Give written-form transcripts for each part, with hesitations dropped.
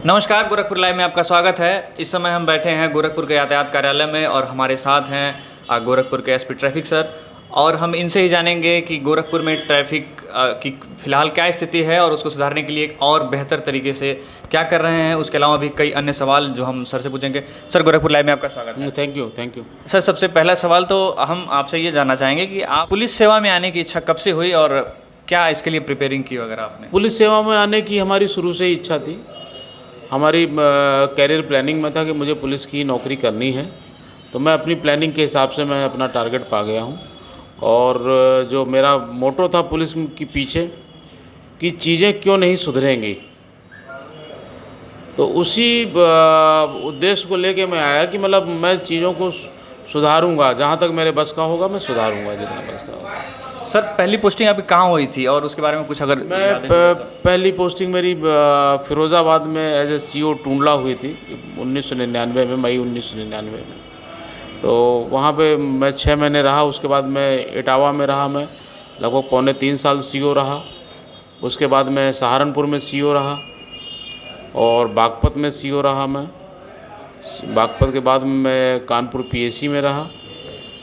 नमस्कार, गोरखपुर लाइव में आपका स्वागत है। इस समय हम बैठे हैं गोरखपुर के यातायात कार्यालय में और हमारे साथ हैं गोरखपुर के एसपी ट्रैफिक सर। और हम इनसे ही जानेंगे कि गोरखपुर में ट्रैफिक की फ़िलहाल क्या स्थिति है और उसको सुधारने के लिए और बेहतर तरीके से क्या कर रहे हैं। उसके अलावा भी कई अन्य सवाल जो हम सर से पूछेंगे। सर, गोरखपुर लाइव में आपका स्वागत है। Thank you. सर, सबसे पहला सवाल तो हम आपसे ये जानना चाहेंगे कि आप पुलिस सेवा में आने की इच्छा कब से हुई और क्या इसके लिए प्रिपेयरिंग की वगैरह आपने? पुलिस सेवा में आने की हमारी शुरू से ही इच्छा थी। हमारी कैरियर प्लानिंग में था कि मुझे पुलिस की नौकरी करनी है, तो मैं अपनी प्लानिंग के हिसाब से मैं अपना टारगेट पा गया हूँ। और जो मेरा मोटो था पुलिस के पीछे कि चीज़ें क्यों नहीं सुधरेंगी, तो उसी उद्देश्य को लेके मैं आया कि मतलब मैं चीज़ों को सुधारूंगा, जहाँ तक मेरे बस का होगा मैं सुधारूंगा जितना बस का होगा। सर, पहली पोस्टिंग आपकी कहाँ हुई थी और उसके बारे में कुछ अगर मैं पहली पोस्टिंग मेरी फिरोज़ाबाद में एज ए CO टूंडला हुई थी 1999 में, मई 1999 में। तो वहाँ पे मैं 6 महीने रहा। उसके बाद मैं इटावा में रहा, मैं लगभग 2.25 साल CO रहा। उसके बाद मैं सहारनपुर में CO रहा और बागपत में CO रहा। मैं बागपत के बाद मैं कानपुर PSC में रहा।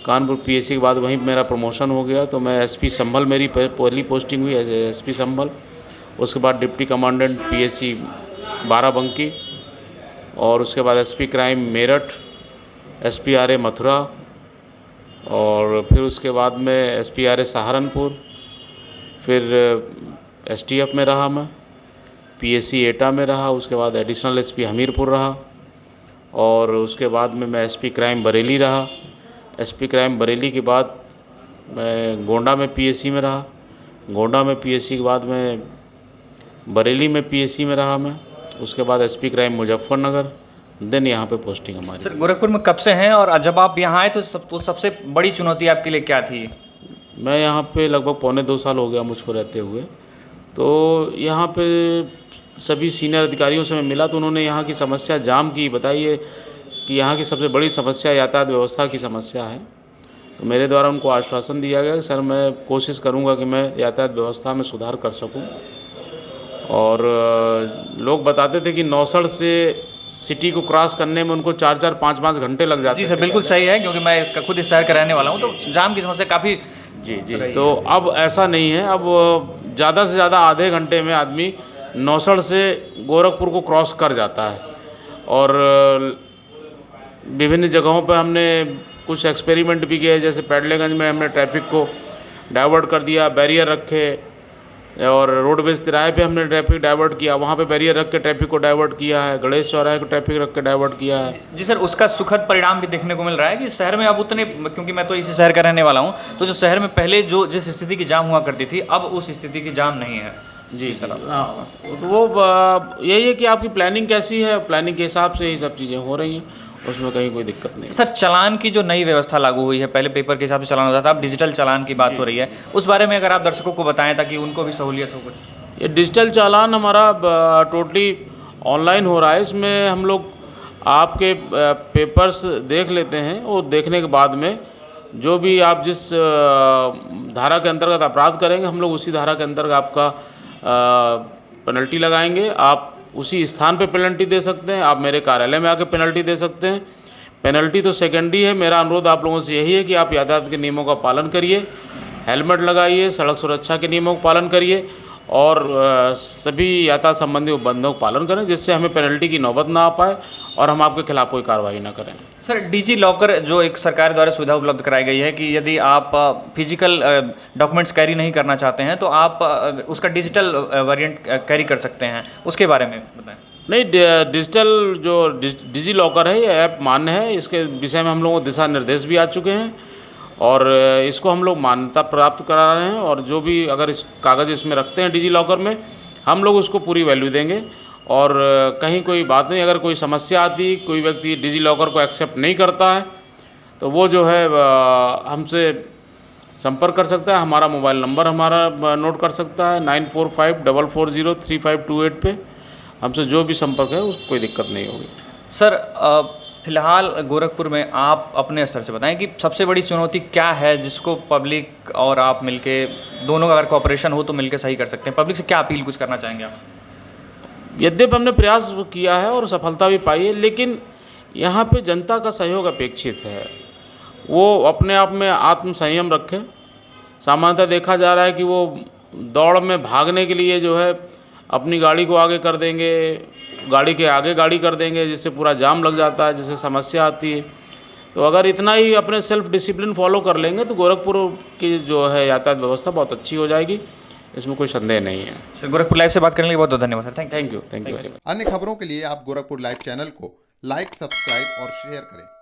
कानपुर PSC के बाद वहीं मेरा प्रमोशन हो गया, तो मैं SP संभल मेरी पहली पोस्टिंग हुई एज SP संभल। उसके बाद डिप्टी कमांडेंट PSC बाराबंकी और उसके बाद SP crime Meerut, SP RA Mathura और फिर उसके बाद में SP RA सहारनपुर, फिर STF में रहा मैं, PSC एटा में रहा। उसके बाद एडिशनल SP हमीरपुर रहा और उसके बाद में मैं SP क्राइम बरेली रहा। SP क्राइम बरेली के बाद मैं गोंडा में PSC में रहा। गोंडा में PSC के बाद मैं बरेली में PSC में रहा मैं। उसके बाद SP क्राइम मुजफ्फरनगर, देन यहाँ पे पोस्टिंग हमारी। सर, गोरखपुर में कब से हैं और जब आप यहाँ आए तो सबसे बड़ी चुनौती आपके लिए क्या थी? मैं यहाँ पे लगभग 2.25 साल हो गया मुझको रहते हुए। तो यहाँ पे सभी सीनियर अधिकारियों से मैं मिला तो उन्होंने यहाँ की समस्या जाम की बताइए कि यहाँ की सबसे बड़ी समस्या यातायात व्यवस्था की समस्या है। तो मेरे द्वारा उनको आश्वासन दिया गया कि सर मैं कोशिश करूँगा कि मैं यातायात व्यवस्था में सुधार कर सकूँ। और लोग बताते थे कि नौसड़ से सिटी को क्रॉस करने में उनको 4-4, 5-5 घंटे लग जाते हैं। जी सर, बिल्कुल सही है, क्योंकि मैं इसका खुद इस शहर का रहने वाला हूँ, तो जाम की समस्या काफ़ी जी। तो अब ऐसा नहीं है। अब ज़्यादा से ज़्यादा आधे घंटे में आदमी नौसड़ से गोरखपुर को क्रॉस कर जाता है। और विभिन्न जगहों पर हमने कुछ एक्सपेरिमेंट भी किए, जैसे पैडलेगंज में हमने ट्रैफिक को डाइवर्ट कर दिया, बैरियर रखे, और रोडवेज तिराहे पे हमने ट्रैफिक डाइवर्ट किया, वहाँ पे बैरियर रख के ट्रैफिक को डाइवर्ट किया है। गणेश चौराहे को ट्रैफिक रख के डाइवर्ट किया है। जी सर, उसका सुखद परिणाम भी देखने को मिल रहा है कि शहर में अब उतने, क्योंकि मैं तो इसी शहर का रहने वाला हूँ, तो जो शहर में पहले जो जिस स्थिति की जाम हुआ करती थी, अब उस स्थिति की जाम नहीं है। जी सर, हाँ। तो वो यही है कि आपकी प्लानिंग कैसी है, प्लानिंग के हिसाब से ये सब चीज़ें हो रही हैं, उसमें कहीं कोई दिक्कत नहीं। सर, चालान की जो नई व्यवस्था लागू हुई है, पहले पेपर के हिसाब से चालान होता था, अब डिजिटल चालान की बात हो रही है, उस बारे में अगर आप दर्शकों को बताएं ताकि उनको भी सहूलियत हो कुछ। ये डिजिटल चालान हमारा टोटली ऑनलाइन हो रहा है। इसमें हम लोग आपके पेपर्स देख लेते हैं और देखने के बाद में जो भी आप जिस धारा के अंतर्गत अपराध करेंगे, हम लोग उसी धारा के अंतर्गत आपका पेनल्टी लगाएंगे। आप उसी स्थान पे पेनल्टी दे सकते हैं, आप मेरे कार्यालय में आके पेनल्टी दे सकते हैं। पेनल्टी तो सेकेंडरी है। मेरा अनुरोध आप लोगों से यही है कि आप यातायात के नियमों का पालन करिए, हेलमेट लगाइए, सड़क सुरक्षा के नियमों का पालन करिए और सभी यातायात संबंधी उपबंधों का पालन करें, जिससे हमें पेनल्टी की नौबत ना आ पाए और हम आपके खिलाफ कोई कार्रवाई ना करें। सर, डिजी लॉकर जो एक सरकार द्वारा सुविधा उपलब्ध कराई गई है कि यदि आप फिजिकल डॉक्यूमेंट्स कैरी नहीं करना चाहते हैं तो आप उसका डिजिटल वेरिएंट कैरी कर सकते हैं, उसके बारे में बताएं। नहीं, डिजिटल जो डिजी लॉकर है ये ऐप मान्य है। इसके विषय में हम लोगों को दिशा निर्देश भी आ चुके हैं और इसको हम लोग मान्यता प्राप्त करा रहे हैं। और जो भी अगर इस कागज़ इसमें रखते हैं डिजी लॉकर में, हम लोग उसको पूरी वैल्यू देंगे। और कहीं कोई बात नहीं, अगर कोई समस्या आती, कोई व्यक्ति डिजी लॉकर को एक्सेप्ट नहीं करता है, तो वो जो है हमसे संपर्क कर सकता है। हमारा मोबाइल नंबर हमारा नोट कर सकता है 9454403528 पे। हमसे जो भी संपर्क है उसको कोई दिक्कत नहीं होगी। सर, फिलहाल गोरखपुर में आप अपने स्तर से बताएं कि सबसे बड़ी चुनौती क्या है जिसको पब्लिक और आप मिलके दोनों का अगर कोऑपरेशन हो तो मिलके सही कर सकते हैं। पब्लिक से क्या अपील कुछ करना चाहेंगे आप? यद्यपि हमने प्रयास किया है और सफलता भी पाई है, लेकिन यहाँ पे जनता का सहयोग अपेक्षित है। वो अपने आप में आत्म संयम रखें। सामान्यतः देखा जा रहा है कि वो दौड़ में भागने के लिए जो है अपनी गाड़ी को आगे कर देंगे, गाड़ी के आगे गाड़ी कर देंगे, जिससे पूरा जाम लग जाता है, जिससे समस्या आती है। तो अगर इतना ही अपने सेल्फ डिसिप्लिन फॉलो कर लेंगे तो गोरखपुर की जो है यातायात व्यवस्था बहुत अच्छी हो जाएगी, इसमें कोई संदेह नहीं है। सर, गोरखपुर लाइव से बात करने के लिए बहुत बहुत धन्यवाद sir. Thank you thank you very much. अन्य खबरों के लिए आप गोरखपुर लाइव चैनल को लाइक, सब्सक्राइब और शेयर करें।